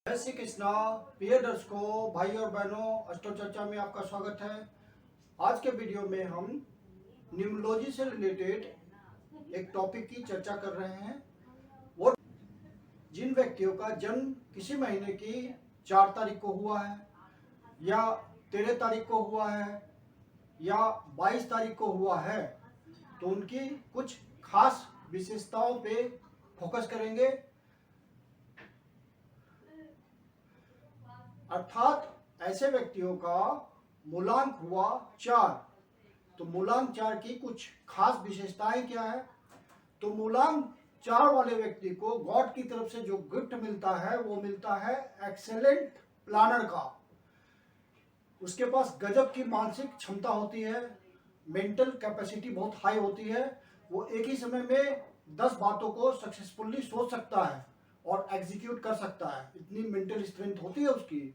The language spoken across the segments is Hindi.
जय श्री कृष्णा। प्रिय दर्शकों, भाई और बहनों, अस्ट्रो चर्चा में आपका स्वागत है। आज के वीडियो में हम न्यूमरोलॉजी से रिलेटेड एक टॉपिक की चर्चा कर रहे हैं। वो जिन व्यक्तियों का जन्म किसी महीने की 4 तारीख को हुआ है या 13 तारीख को हुआ है या 22 तारीख को हुआ है, तो उनकी कुछ खास विशेषताओं पे फोकस करेंगे। अर्थात ऐसे व्यक्तियों का मूलांक हुआ 4, तो मूलांक 4 की कुछ खास विशेषताएं क्या है। तो मूलांक 4 वाले व्यक्ति को गॉड की तरफ से जो गिफ्ट मिलता है वो मिलता है एक्सेलेंट प्लानर का। उसके पास गजब की मानसिक क्षमता होती है, मेंटल कैपेसिटी बहुत हाई होती है। वो एक ही समय में 10 बातों को सक्सेसफुली सोच सकता है और एग्जीक्यूट कर सकता है, इतनी मेंटल स्ट्रेंथ होती है उसकी।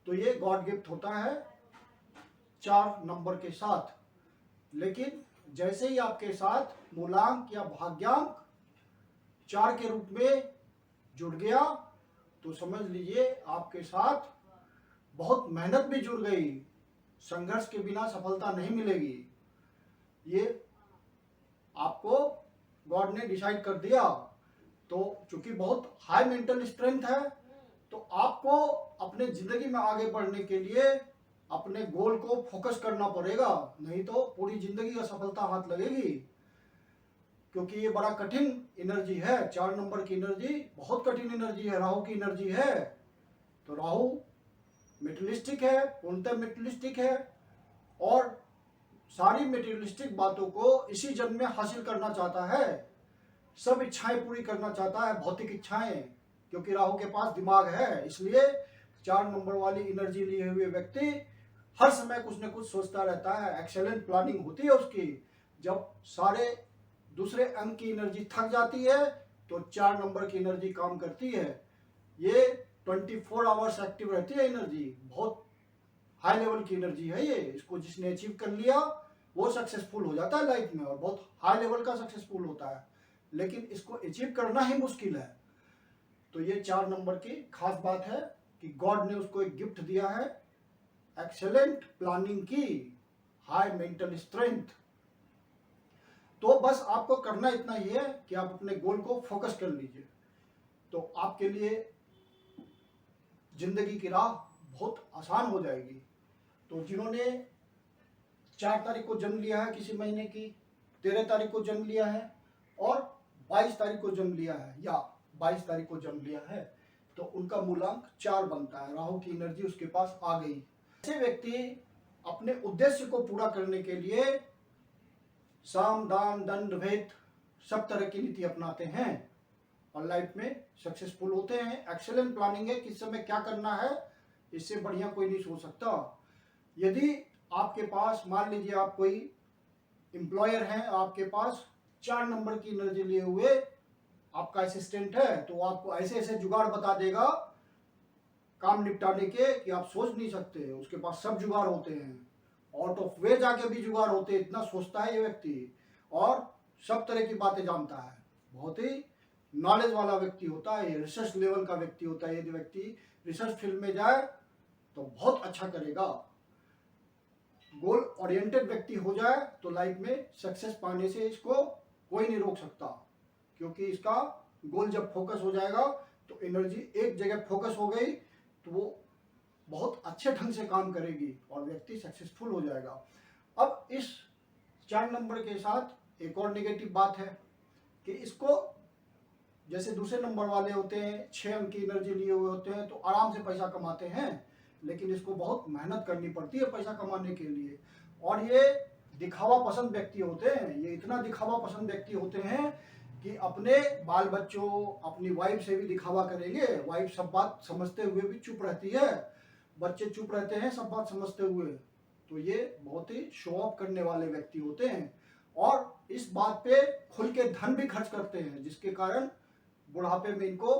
तो ये गॉड गिफ्ट होता है 4 नंबर के साथ। लेकिन जैसे ही आपके साथ मूलांक या भाग्यांक 4 के रूप में जुड़ गया, तो समझ लीजिए आपके साथ बहुत मेहनत भी जुड़ गई। संघर्ष के बिना सफलता नहीं मिलेगी, ये आपको गॉड ने डिसाइड कर दिया। तो चूंकि बहुत हाई मेंटल स्ट्रेंथ है, तो आपको अपने जिंदगी में आगे बढ़ने के लिए अपने गोल को फोकस करना पड़ेगा, नहीं तो पूरी जिंदगी का सफलता हाथ लगेगी। क्योंकि ये बड़ा कठिन एनर्जी है, 4 नंबर की एनर्जी बहुत कठिन एनर्जी है, राहु की एनर्जी है। तो राहु मेटेरियलिस्टिक है, पूर्णतः मेटेरियलिस्टिक है और सारी मेटेरियलिस्टिक बातों को इसी जन्म में हासिल करना चाहता है। सब इच्छाएं पूरी करना चाहता है, भौतिक इच्छाएं, क्योंकि राहु के पास दिमाग है। इसलिए 4 नंबर वाली एनर्जी लिए हुए व्यक्ति हर समय कुछ न कुछ सोचता रहता है, एक्सेलेंट प्लानिंग होती है उसकी। जब सारे दूसरे अंक की एनर्जी थक जाती है तो 4 नंबर की एनर्जी काम करती है। ये 24 आवर्स एक्टिव रहती है एनर्जी, बहुत हाई लेवल की एनर्जी है ये। इसको जिसने अचीव कर लिया वो सक्सेसफुल हो जाता है लाइफ में, और बहुत हाई लेवल का सक्सेसफुल होता है। लेकिन इसको अचीव करना ही मुश्किल है। तो ये 4 नंबर की खास बात है कि गॉड ने उसको एक गिफ्ट दिया है, एक्सेलेंट प्लानिंग की, हाई मेंटल स्ट्रेंथ। तो बस आपको करना इतना ही है कि आप अपने गोल को फोकस कर लीजिए, तो आपके लिए जिंदगी की राह बहुत आसान हो जाएगी। तो जिन्होंने 4 तारीख को जन्म लिया है किसी महीने की, 13 तारीख को जन्म लिया है और 22 तारीख को जन्म लिया है या 22 तारीख को जन्म लिया है, तो उनका मूलांक 4 बनता है। राहु की एनर्जी उसके पास आ गई। ऐसे व्यक्ति अपने उद्देश्य को पूरा करने के लिए साम दान दंड भेद सब तरह की नीति अपनाते हैं और लाइफ में सक्सेसफुल होते हैं। एक्सेलेंट प्लानिंग है, किस समय क्या करना है, इससे बढ़िया कोई नहीं सोच सकता। यदि आपके पास मान लीजिए आप कोई एम्प्लॉयर हैं, आपके पास 4 नंबर की एनर्जी लिए हुए आपका असिस्टेंट है, तो आपको ऐसे ऐसे जुगाड़ बता देगा काम निपटाने के कि आप सोच नहीं सकते। उसके पास सब जुगाड़ होते हैं, आउट ऑफ वे जाके भी जुगाड़ होते हैं, इतना सोचता है ये व्यक्ति और सब तरह की बातें जानता है। बहुत ही नॉलेज वाला व्यक्ति होता है, रिसर्च लेवल का व्यक्ति होता है। यदि व्यक्ति रिसर्च फील्ड में जाए तो बहुत अच्छा करेगा। गोल ओरिएंटेड व्यक्ति हो जाए तो लाइफ में सक्सेस पाने से इसको कोई नहीं रोक सकता, क्योंकि इसका गोल जब फोकस हो जाएगा तो एनर्जी एक जगह फोकस हो गई तो वो बहुत अच्छे ढंग से काम करेगी और व्यक्ति सक्सेसफुल हो जाएगा। अब इस 4 नंबर के साथ एक और नेगेटिव बात है कि इसको, जैसे दूसरे नंबर वाले होते हैं 6 अंक की एनर्जी लिए हुए होते हैं तो आराम से पैसा कमाते हैं, लेकिन इसको बहुत मेहनत करनी पड़ती है पैसा कमाने के लिए। और ये दिखावा पसंद व्यक्ति होते हैं, ये इतना दिखावा पसंद व्यक्ति होते हैं कि अपने बाल बच्चों, अपनी वाइफ से भी दिखावा करेंगे। वाइफ सब बात समझते हुए भी चुप रहती है, बच्चे चुप रहते हैं सब बात समझते हुए। तो ये बहुत ही शो ऑफ करने वाले व्यक्ति होते हैं और इस बात पे खुल के धन भी खर्च करते हैं, जिसके कारण बुढ़ापे में इनको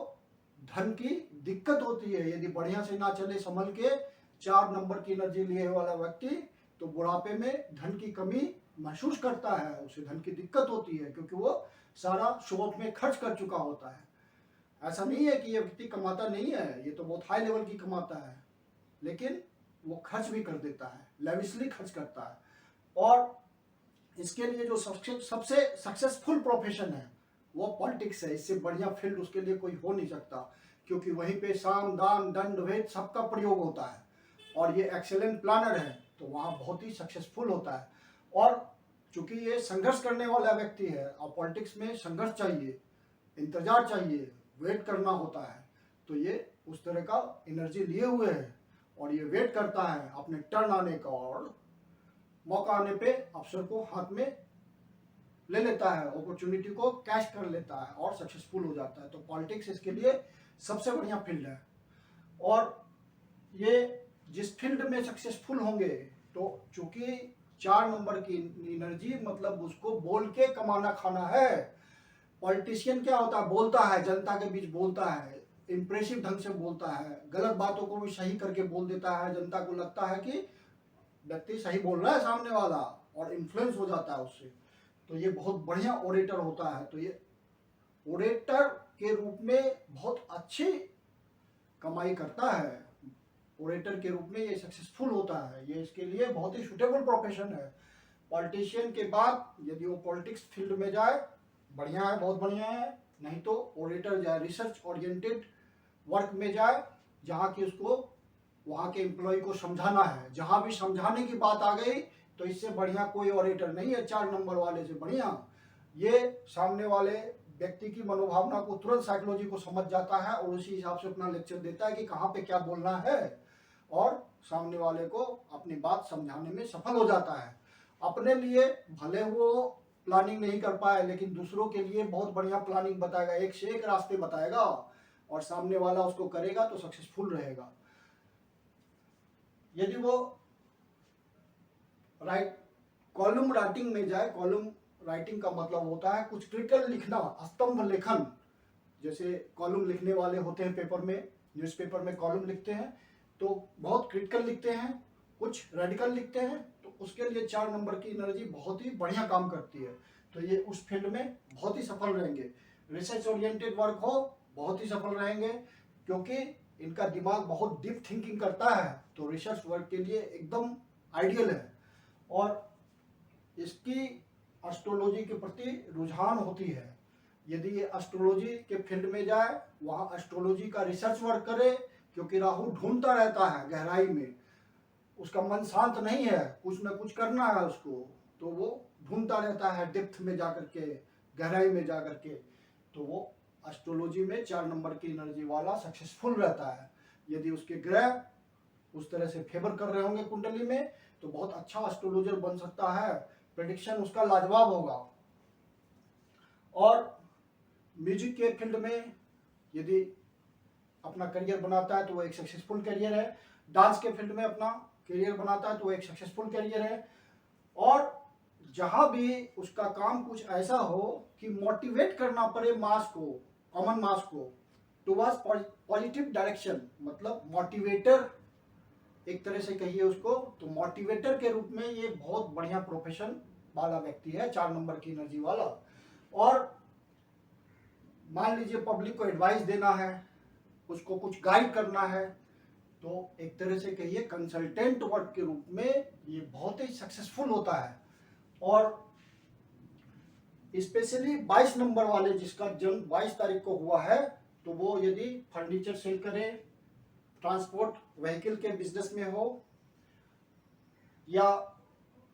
धन की दिक्कत होती है। यदि बढ़िया से ना चले संभल के 4 नंबर की एनर्जी लिए वाला व्यक्ति, तो बुढ़ापे में धन की कमी महसूस करता है, उसे धन की दिक्कत होती है, क्योंकि वो सारा शो ऑफ में खर्च कर चुका होता है। ऐसा नहीं है कि ये व्यक्ति कमाता नहीं है, ये तो बहुत हाई लेवल की कमाता है, लेकिन वो खर्च भी कर देता है, लेविशली खर्च करता है। और इसके लिए जो सबसे सक्सेसफुल प्रोफेशन है वो पॉलिटिक्स है। इससे बढ़िया फील्ड उसके लिए कोई हो नहीं सकता, क्योंकि वहीं पे साम दाम दंड भेद सबका प्रयोग होता है, और ये एक्सेलेंट प्लानर है तो वहाँ बहुत ही सक्सेसफुल होता है। और चूंकि ये संघर्ष करने वाला व्यक्ति है, और पॉलिटिक्स में संघर्ष चाहिए, इंतजार चाहिए, वेट करना होता है, तो ये उस तरह का एनर्जी लिए हुए है, और ये वेट करता है अपने टर्न आने का, और मौका आने पे अवसर को हाथ में ले लेता है, अपॉर्चुनिटी को कैच कर लेता है और सक्सेसफुल हो जाता है। तो पॉलिटिक्स इसके लिए सबसे बढ़िया फील्ड है। और ये जिस फील्ड में सक्सेसफुल होंगे, तो चूंकि 4 नंबर की एनर्जी मतलब उसको बोल के कमाना खाना है। पॉलिटिशियन क्या होता है, बोलता है, जनता के बीच बोलता है, इंप्रेसिव ढंग से बोलता है, गलत बातों को भी सही करके बोल देता है, जनता को लगता है कि व्यक्ति सही बोल रहा है सामने वाला, और इन्फ्लुएंस हो जाता है उससे। तो ये बहुत बढ़िया ओरेटर होता है। तो ये ओरेटर के रूप में बहुत अच्छी कमाई करता है, ओरेटर के रूप में ये सक्सेसफुल होता है, ये इसके लिए बहुत ही सुटेबल प्रोफेशन है। पॉलिटिशियन के बाद यदि वो पॉलिटिक्स फील्ड में जाए, बढ़िया है, बहुत बढ़िया है, नहीं तो ओरेटर जाए, रिसर्च ओरिएंटेड वर्क में जाए, जहाँ की उसको वहाँ के एम्प्लॉय को समझाना है। जहाँ भी समझाने की बात आ गई तो इससे बढ़िया कोई ऑडिटर नहीं है 4 नंबर वाले से बढ़िया। ये सामने वाले व्यक्ति की मनोभावना को तुरंत, साइकोलॉजी को समझ जाता है, और उसी हिसाब से अपना लेक्चर देता है कि कहाँ पे क्या बोलना है, और सामने वाले को अपनी बात समझाने में सफल हो जाता है। अपने लिए भले वो प्लानिंग नहीं कर पाए, लेकिन दूसरों के लिए बहुत बढ़िया प्लानिंग बताएगा, एक से एक रास्ते बताएगा, और सामने वाला उसको करेगा तो सक्सेसफुल रहेगा। यदि वो कॉलम राइटिंग में जाए, कॉलम राइटिंग का मतलब होता है कुछ क्रिटिकल लिखना, स्तंभ लेखन। जैसे कॉलम लिखने वाले होते हैं पेपर में, न्यूज़पेपर में कॉलम लिखते हैं, तो बहुत क्रिटिकल लिखते हैं, कुछ रेडिकल लिखते हैं, तो उसके लिए 4 नंबर की एनर्जी बहुत ही बढ़िया काम करती है। तो ये उस फील्ड में बहुत ही सफल रहेंगे। रिसर्च ओरिएंटेड वर्क हो, बहुत ही सफल रहेंगे, क्योंकि इनका दिमाग बहुत डीप थिंकिंग करता है, तो रिसर्च वर्क के लिए एकदम आइडियल है। और इसकी एस्ट्रोलॉजी के प्रति रुझान होती है। यदि ये एस्ट्रोलॉजी के फील्ड में जाए, वहाँ एस्ट्रोलॉजी का रिसर्च वर्क करे, क्योंकि राहु ढूंढता रहता है गहराई में, उसका मन शांत नहीं है, कुछ न कुछ करना है उसको, तो वो ढूंढता रहता है डेप्थ में जाकर के, गहराई में जाकर के। तो वो एस्ट्रोलॉजी में 4 नंबर की एनर्जी वाला सक्सेसफुल रहता है। यदि उसके ग्रह उस तरह से फेवर कर रहे होंगे कुंडली में, तो बहुत अच्छा एस्ट्रोलॉजर बन सकता है, प्रेडिक्शन उसका लाजवाब होगा। और म्यूजिक के फील्ड में यदि अपना करियर बनाता है तो वो एक सक्सेसफुल करियर है। डांस के फील्ड में अपना करियर बनाता है तो वो एक सक्सेसफुल करियर है। और जहाँ भी उसका काम कुछ ऐसा हो कि मोटिवेट करना पड़े मास को, कॉमन मास को, टुवर्ड्स पॉजिटिव डायरेक्शन, मतलब मोटिवेटर एक तरह से कहिए उसको, तो मोटिवेटर के रूप में ये बहुत बढ़िया प्रोफेशन वाला व्यक्ति है, 4 नंबर की एनर्जी वाला। और मान लीजिए पब्लिक को एडवाइस देना है, उसको कुछ गाइड करना है, तो एक तरह से कहिए कंसल्टेंट वर्क के रूप में ये बहुत ही सक्सेसफुल होता है। और स्पेशली 22 नंबर वाले जिसका जन्म 22 तारीख को हुआ है, तो वो यदि फर्नीचर सेल करे, ट्रांसपोर्ट व्हीकल के बिजनेस में हो, या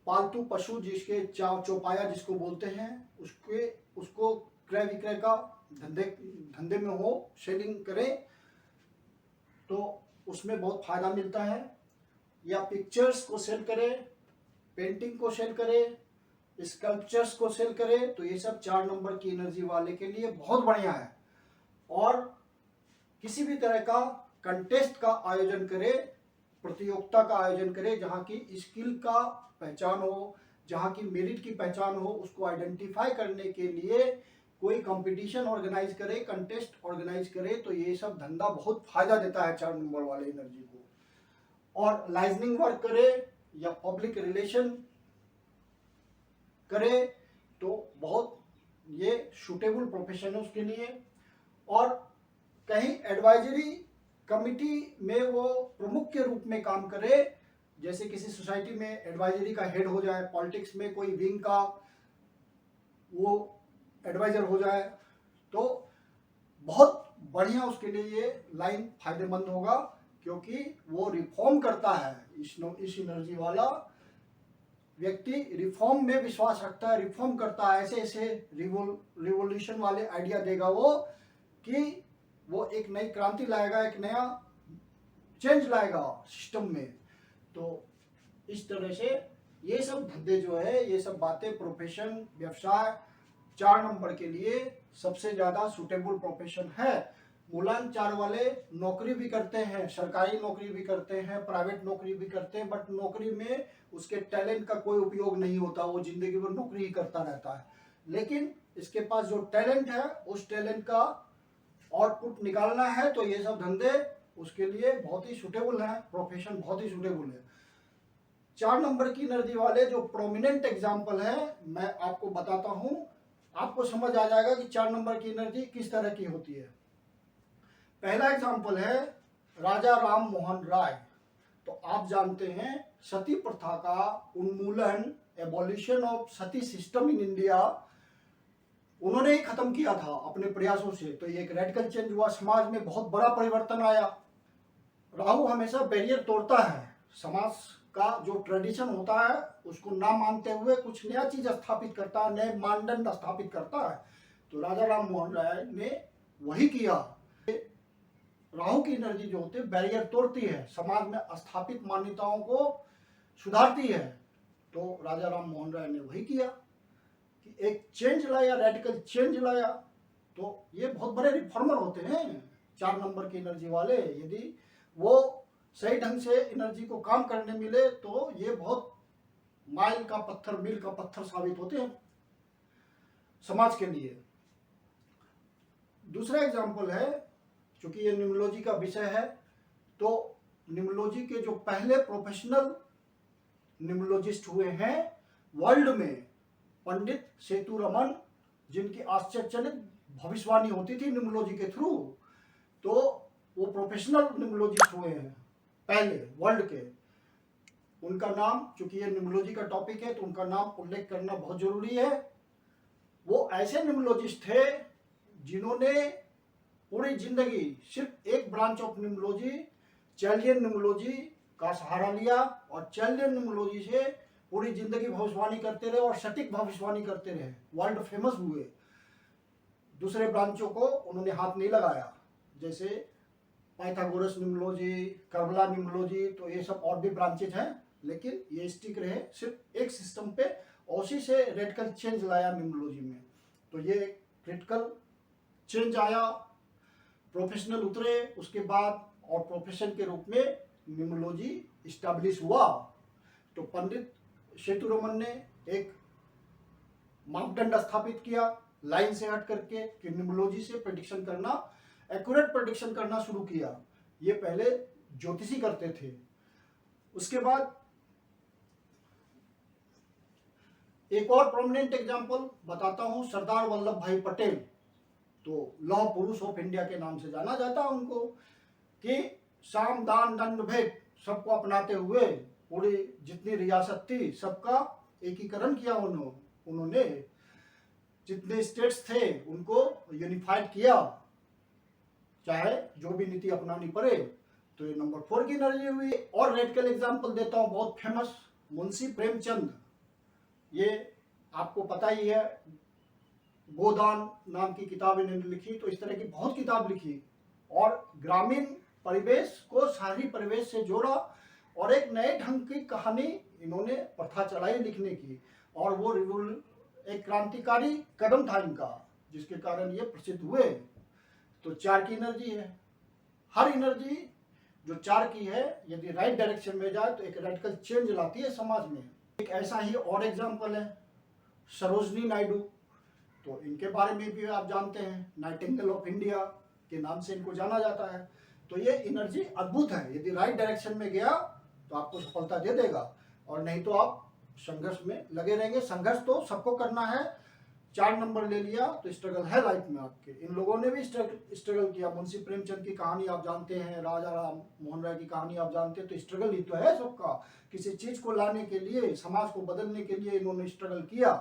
पालतू पशु जिसके चौपाया जिसको बोलते हैं, उसको क्रय विक्रय का धंधे में हो, सेलिंग करे, तो उसमें बहुत फायदा मिलता है। या पिक्चर्स को सेल करे, पेंटिंग को सेल करे, स्कल्पचर्स को सेल करे, तो ये सब 4 नंबर की एनर्जी वाले के लिए बहुत बढ़िया है। और किसी भी तरह का कंटेस्ट का आयोजन करे, प्रतियोगिता का आयोजन करे, जहाँ की स्किल का पहचान हो, जहाँ की मेरिट की पहचान हो, उसको आइडेंटिफाई करने के लिए कोई कंपटीशन ऑर्गेनाइज करे, कंटेस्ट ऑर्गेनाइज करे, तो ये सब धंधा बहुत फायदा देता है 4 नंबर वाले एनर्जी को। और लाइजनिंग वर्क करे या पब्लिक रिलेशन करे, तो बहुत ये सुटेबल प्रोफेशन है उसके लिए। और कहीं एडवाइजरी कमिटी में वो प्रमुख के रूप में काम करे, जैसे किसी सोसाइटी में एडवाइजरी का हेड हो जाए, पॉलिटिक्स में कोई विंग का वो एडवाइजर हो जाए, तो बहुत बढ़िया उसके लिए ये लाइन फायदेमंद होगा, क्योंकि वो रिफॉर्म करता है। इस एनर्जी वाला व्यक्ति रिफॉर्म में विश्वास रखता है, रिफॉर्म करता है, ऐसे ऐसे रिवोल्यूशन वाले आइडिया देगा वो, कि वो एक नई क्रांति लाएगा, एक नया चेंज लाएगा सिस्टम में। तो इस तरह से ये सब धंधे जो है, ये सब बातें, प्रोफेशन, व्यवसाय 4 नंबर के लिए सबसे ज्यादा सुटेबल प्रोफेशन है। मूलांक 4 वाले नौकरी भी करते हैं, सरकारी नौकरी भी करते हैं, प्राइवेट नौकरी भी करते हैं, बट नौकरी में उसके टैलेंट का कोई उपयोग नहीं होता, वो जिंदगी भर नौकरी ही करता रहता है। लेकिन इसके पास जो टैलेंट है, उस टैलेंट का आउटपुट निकालना है, तो ये सब धंधे उसके लिए बहुत ही सुटेबल है, प्रोफेशन बहुत ही सुटेबल है। 4 नंबर की एनर्जी वाले जो प्रोमिनेंट एग्जाम्पल है, मैं आपको बताता हूं, आपको समझ आ जाएगा कि 4 नंबर की एनर्जी किस तरह की होती है। पहला एग्जाम्पल है राजा राम मोहन राय। तो आप जानते हैं सती प्रथा का उन्मूलन, abolition of Sati system in India, उन्होंने ही खत्म किया था अपने प्रयासों से। तो ये एक रेडिकल चेंज हुआ, समाज में बहुत बड़ा परिवर्तन आया। राहु हमेशा बैरियर तोड़ता है, समाज का जो ट्रेडिशन होता है उसको ना मानते हुए कुछ नया चीज स्थापित करता है, नए मानदंड स्थापित करता है। तो राजा राम मोहन राय ने वही किया। राहु की एनर्जी जो होती है बैरियर तोड़ती है, समाज में स्थापित मान्यताओं को सुधारती है। तो राजा राम मोहन राय ने वही किया कि एक चेंज लाया, रेडिकल चेंज लाया। तो ये बहुत बड़े रिफॉर्मर होते हैं 4 नंबर की एनर्जी वाले। यदि वो सही ढंग से एनर्जी को काम करने मिले तो ये बहुत माइल का पत्थर, मील का पत्थर साबित होते हैं समाज के लिए। दूसरा एग्जाम्पल है, चूंकि ये न्यूमरोलॉजी का विषय है, तो न्यूमरोलॉजी के जो पहले प्रोफेशनल न्यूमरोलॉजिस्ट हुए हैं वर्ल्ड में, पंडित सेतुरमन, जिनकी आश्चर्यजनक भविष्यवाणी होती थी न्यूमरोलॉजी के थ्रू, तो वो प्रोफेशनल न्यूमरोलॉजिस्ट हुए हैं पहले वर्ल्ड के। उनका नाम, चूंकि ये न्यूमरोलॉजी का टॉपिक है तो उनका नाम उल्लेख करना बहुत जरूरी है। वो ऐसे न्यूमरोलॉजिस्ट थे जिन्होंने पूरी जिंदगी सिर्फ एक ब्रांच ऑफ न्यूमरोलॉजी, चैलियन न्यूमरोलॉजी का सहारा लिया, और चैलियन न्यूमरोलॉजी से पूरी जिंदगी भविष्यवाणी करते रहे और सटीक भविष्यवाणी करते रहे, वर्ल्ड फेमस हुए। दूसरे ब्रांचों को उन्होंने हाथ नहीं लगाया, जैसे पाइथागोरस न्यूमरोलॉजी, कर्बला न्यूमरोलॉजी, तो ये सब और भी ब्रांचेज हैं, लेकिन ये स्टिक रहे सिर्फ एक सिस्टम पे। उसी से रेडिकल चेंज लाया न्यूमरोलॉजी में। तो ये क्रिटिकल चेंज आया, प्रोफेशनल उतरे उसके बाद, और प्रोफेशन के रूप में न्यूमरोलॉजी इस्टेब्लिश हुआ। तो पंडित सेतुरमन ने एक मापदंड स्थापित किया लाइन से हट करके, कि न्यूमरोलॉजी से प्रेडिक्शन करना, एक्यूरेट प्रेडिक्शन करना शुरू किया। ये पहले ज्योतिषी करते थे। उसके बाद एक और प्रोमिनेंट एग्जांपल बताता हूं, सरदार वल्लभ भाई पटेल। तो लौह पुरुष ऑफ इंडिया के नाम से जाना जाता है उनको, कि साम दान दंड भेद सबको अपनाते हुए पूरी जितनी रियासत थी सबका एकीकरण किया उन्होंने, जितने स्टेट्स थे उनको यूनिफाइड किया, चाहे जो भी नीति अपनानी पड़े। तो ये नंबर 4 की एनर्जी हुई। और रेडिकल एग्जांपल देता हूं, बहुत फेमस मुंशी प्रेमचंद। ये आपको पता ही है, गोदान नाम की किताब इन्होंने लिखी। तो इस तरह की बहुत किताब लिखी, और ग्रामीण परिवेश को शहरी परिवेश से जोड़ा, और एक नए ढंग की कहानी इन्होंने प्रथा चलाई लिखने की। और वो एक क्रांतिकारी कदम था इनका, जिसके कारण ये प्रसिद्ध हुए। तो 4 की एनर्जी है। हर एनर्जी जो 4 की है, यदि राइट डायरेक्शन में जाए तो एक रेडिकल चेंज लाती है समाज में। एक ऐसा ही और एग्जांपल है सरोजनी नायडू। तो इनके बारे में भी आप जानते हैं, नाइटिंगेल ऑफ इंडिया के नाम से इनको जाना जाता है। तो ये एनर्जी अद्भुत है, यदि राइट डायरेक्शन में गया तो आपको सफलता दे देगा, और नहीं तो आप संघर्ष में लगे रहेंगे। संघर्ष तो सबको करना है, 4 नंबर ले लिया तो स्ट्रगल है लाइफ में आपके। इन लोगों ने भी स्ट्रगल किया। मुंशी प्रेमचंद की कहानी आप जानते हैं, राजा राम मोहन राय की कहानी आप जानते हैं। तो स्ट्रगल ही तो है सबका। किसी चीज को लाने के लिए, समाज को बदलने के लिए इन्होंने स्ट्रगल किया।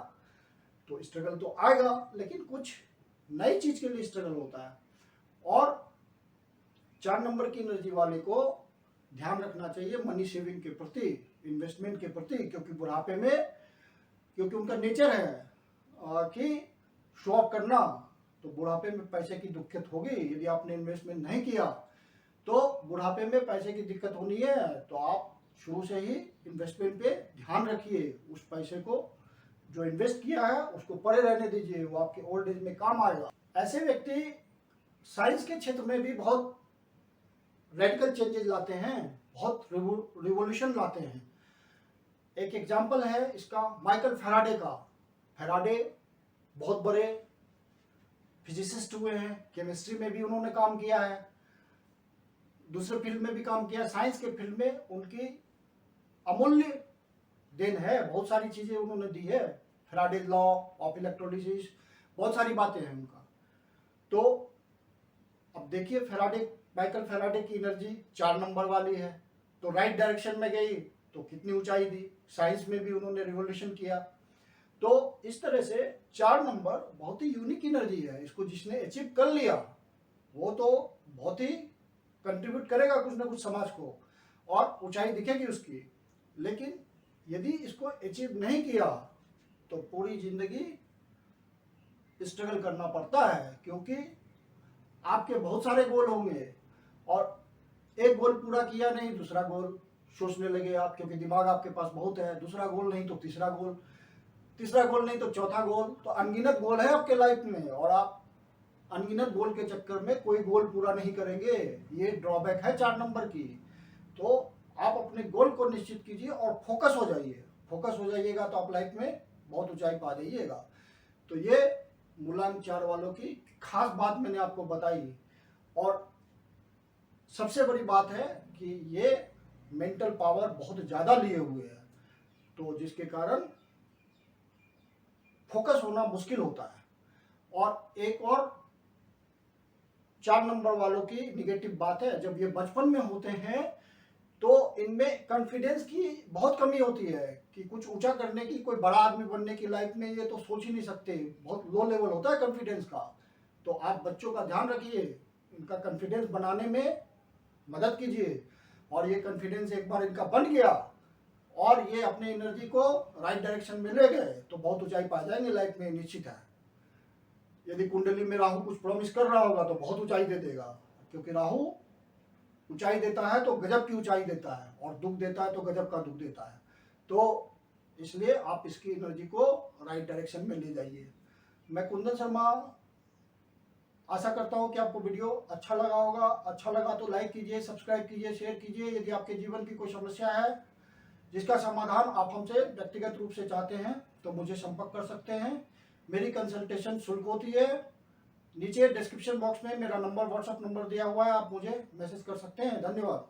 तो स्ट्रगल तो आएगा, लेकिन कुछ नई चीज के लिए स्ट्रगल होता है। और 4 नंबर की एनर्जी वाले को ध्यान रखना चाहिए मनी सेविंग के प्रति, इन्वेस्टमेंट के प्रति, क्योंकि बुढ़ापे में, क्योंकि उनका नेचर है कि शो ऑफ करना, तो बुढ़ापे में पैसे की दिक्कत होगी। यदि आपने इन्वेस्टमेंट नहीं किया तो बुढ़ापे में पैसे की दिक्कत होनी है। तो आप शुरू से ही इन्वेस्टमेंट पे ध्यान रखिए। उस पैसे को जो इन्वेस्ट किया है उसको पड़े रहने दीजिए, वो आपके ओल्ड एज में काम आएगा। ऐसे व्यक्ति साइंस के क्षेत्र में भी बहुत रेडिकल चेंजेस लाते हैं, बहुत रिवोल्यूशन लाते हैं। एक एग्जाम्पल है इसका माइकल फैराडे का। फैराडे बहुत बड़े फिजिसिस्ट हुए हैं, केमिस्ट्री में भी उन्होंने काम किया है, दूसरे फील्ड में भी काम किया। साइंस के फील्ड में उनकी अमूल्य देन है, बहुत सारी चीजें उन्होंने दी है। फैराडेज लॉ ऑफ इलेक्ट्रोलिसिस, बहुत सारी बातें हैं उनका। तो अब देखिए माइकल फैराडे की एनर्जी 4 नंबर वाली है, तो राइट डायरेक्शन में गई तो कितनी ऊंचाई दी। साइंस में भी उन्होंने रिवोल्यूशन किया। तो इस तरह से 4 नंबर बहुत ही यूनिक एनर्जी है। इसको जिसने अचीव कर लिया वो तो बहुत ही कंट्रीब्यूट करेगा कुछ ना कुछ समाज को, और ऊंचाई दिखेगी उसकी। लेकिन यदि इसको अचीव नहीं किया तो पूरी जिंदगी स्ट्रगल करना पड़ता है, क्योंकि आपके बहुत सारे गोल होंगे और एक गोल पूरा किया नहीं, दूसरा गोल सोचने लगे आप, क्योंकि दिमाग आपके पास बहुत है। दूसरा गोल नहीं तो तीसरा गोल, तीसरा गोल नहीं तो चौथा गोल। तो अनगिनत गोल है आपके लाइफ में, और आप अनगिनत गोल के चक्कर में कोई गोल पूरा नहीं करेंगे। ये ड्रॉबैक है 4 नंबर की। तो आप अपने गोल को निश्चित कीजिए और फोकस हो जाइए। फोकस हो जाइएगा तो आप लाइफ में बहुत ऊंचाई पा जाइएगा। तो ये मूलांक 4 वालों की खास बात मैंने आपको बताई। और सबसे बड़ी बात है कि ये मेंटल पावर बहुत ज़्यादा लिए हुए है, तो जिसके कारण फोकस होना मुश्किल होता है। और एक और 4 नंबर वालों की निगेटिव बात है, जब ये बचपन में होते हैं तो इनमें कॉन्फिडेंस की बहुत कमी होती है कि कुछ ऊंचा करने की, कोई बड़ा आदमी बनने की लाइफ में ये तो सोच ही नहीं सकते। बहुत लो लेवल होता है कॉन्फिडेंस का। तो आप बच्चों का ध्यान रखिए, इनका कॉन्फिडेंस बनाने में मदद कीजिए। और ये कॉन्फिडेंस एक बार इनका बन गया और ये अपने एनर्जी को राइट डायरेक्शन में ले गए तो बहुत ऊंचाई पा जाएंगे लाइफ में, निश्चित है। यदि कुंडली में राहु कुछ प्रॉमिस कर रहा होगा तो बहुत ऊंचाई दे देगा, क्योंकि राहु ऊंचाई देता है तो गजब की ऊंचाई देता है, और दुख देता है तो गजब का दुख देता है। तो इसलिए आप इसकी एनर्जी को राइट डायरेक्शन में ले जाइए। मैं कुंदन शर्मा आशा करता हूं कि आपको वीडियो अच्छा लगा होगा। अच्छा लगा तो लाइक कीजिए, सब्सक्राइब कीजिए, शेयर कीजिए। यदि आपके जीवन की कोई समस्या है जिसका समाधान आप हमसे व्यक्तिगत रूप से चाहते हैं तो मुझे संपर्क कर सकते हैं। मेरी कंसल्टेशन शुल्क होती है। नीचे डिस्क्रिप्शन बॉक्स में मेरा नंबर, व्हाट्सएप नंबर दिया हुआ है, आप मुझे मैसेज कर सकते हैं। धन्यवाद।